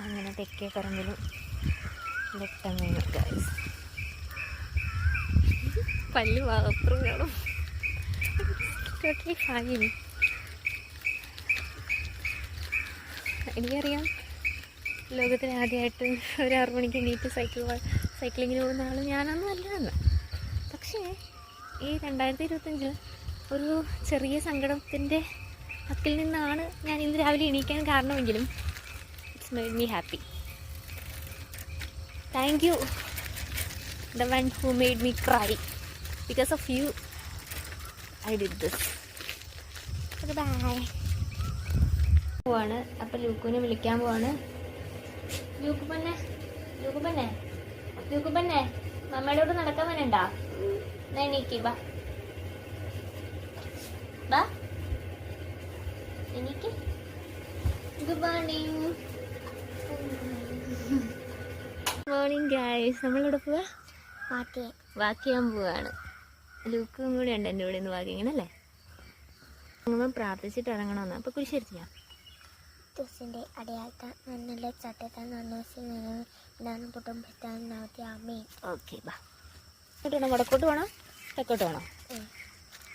അങ്ങനെ തെക്കേ പറമ്പിലും വെട്ടം വീണു ഗൈസ്. പല്ല് മാത്രം കാണും. Totally fine. എനിക്കറിയാം ലോകത്തിൽ ആദ്യമായിട്ട് ഒരു 6 മണിക്ക് എണീറ്റ് സൈക്ലിങ്ങിന് പോകുന്ന ആൾ ഞാനൊന്നും അല്ലാന്ന്. പക്ഷേ ഈ 2025 ഒരു ചെറിയ സങ്കടത്തിൻ്റെ അക്കിൽ നിന്നാണ് ഞാൻ ഇന്ന് രാവിലെ എണീക്കാൻ കാരണമെങ്കിലും it's made me happy. Thank you the one who made me cry. Because of you I did this. Okay, bye. പോവാണ്. അപ്പം ലൂക്കുവിനെ വിളിക്കാൻ പോവാണ്. ലൂക്ക് പന്നെ മമ്മയുടെ കൂടെ നടക്കാൻ വരണ്ടാ? എണീക്ക് ബാ എണീക്ക്. Good morning. Morning guys. നമ്മളിവിടെ പോവാ വാക്ക് ചെയ്യാൻ പോവാണ്. ലൂക്കും കൂടെ ഉണ്ട് എൻ്റെ കൂടെ ഇന്ന് വാക്കിങ്ങനല്ലേ. നമ്മൾ പ്രാർത്ഥിച്ചിട്ട് ഇറങ്ങണമെന്ന്. അപ്പോൾ കുരിശെടുത്ത് ഞാൻ ദിവസത്തിൻ്റെ അടയാളത്താൻ നല്ല ചട്ടത്താൻ നന്നാണ് കുടുംബത്താൻ നവത്തി അമ്മയും. ഓക്കെ ബാ. ഇങ്ങോട്ട് വേണം, വടക്കോട്ട് വേണോ തെക്കോട്ട് വേണോ?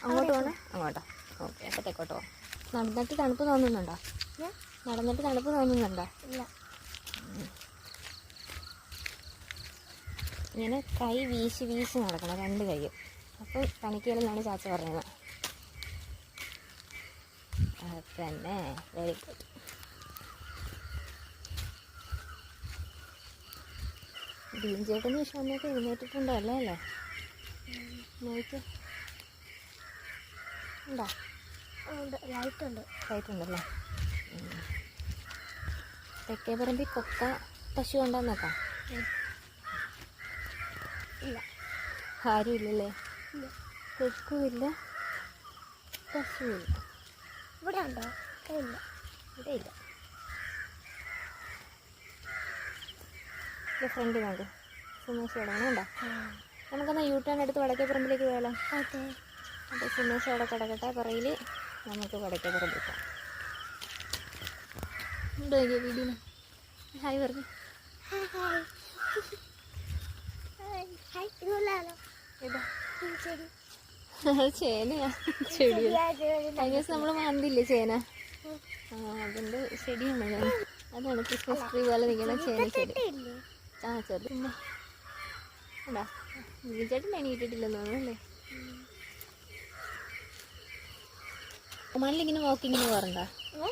അങ്ങോട്ട് വേണോ അങ്ങോട്ടോ? ഓക്കെ, അപ്പോൾ തെക്കോട്ട് പോകാം. നടന്നിട്ട് തണുപ്പ് തോന്നുന്നുണ്ടോ? ഇല്ല. ഇങ്ങനെ കൈ വീശി നടക്കണം, 2 കൈയും. അപ്പോൾ തണിക്കലെന്നാണ് ചാച്ച പറഞ്ഞത്. തന്നെ വെരി ഗുഡ്. ബീൻ ചേട്ടന് വിഷമൊക്കെ എഴുന്നേറ്റിട്ടുണ്ടോ? അല്ലേ നോക്ക് ഉണ്ടോ? ലൈറ്റുണ്ടല്ലേ. തെക്കേ പറമ്പിൽ കൊക്ക പശു ഉണ്ടോന്ന് നോക്കാം. ഇല്ല, ആരും ഇല്ലല്ലേ. കൊക്കുമില്ല, പശുവില്ല. ഇവിടെ ഉണ്ടോ? ഇല്ല, ഇവിടെ ഇല്ല. ഫ്രണ്ട് നോക്ക്, സുമേഷ് ഇടണം ഉണ്ടോ? നമുക്കെന്നാ യൂട്ടേൺ എടുത്ത് വടക്കേ പറമ്പിലേക്ക് പോയാലോ? അതെ. അപ്പോൾ സുമേഷ് അവിടെ കിടക്കട്ടെ, പറയിൽ നമുക്ക് വടക്കേ പറമ്പിൽ പോകാം. ഉണ്ടോ വീഡിയോ? ഹായ് പറഞ്ഞു. ചേനയാ? ചെടിയാ. കഴിഞ്ഞ ദിവസം നമ്മൾ മാന്തില്ലേ ചേന? അതിൻ്റെ ചെടിയാണ്. അതാണ് ക്രിസ്മസ് ട്രീ പോലെ നിൽക്കുന്ന ചേന ചെടി. ചെറുത് പിന്നെ ഉണ്ടാ. ചേട്ടൻ എണീറ്റിട്ടില്ലെന്ന് തോന്നുന്നല്ലേ. മണ്ണിലിങ്ങനെ വാക്കിങ്ങിന് പോകാറുണ്ടോ?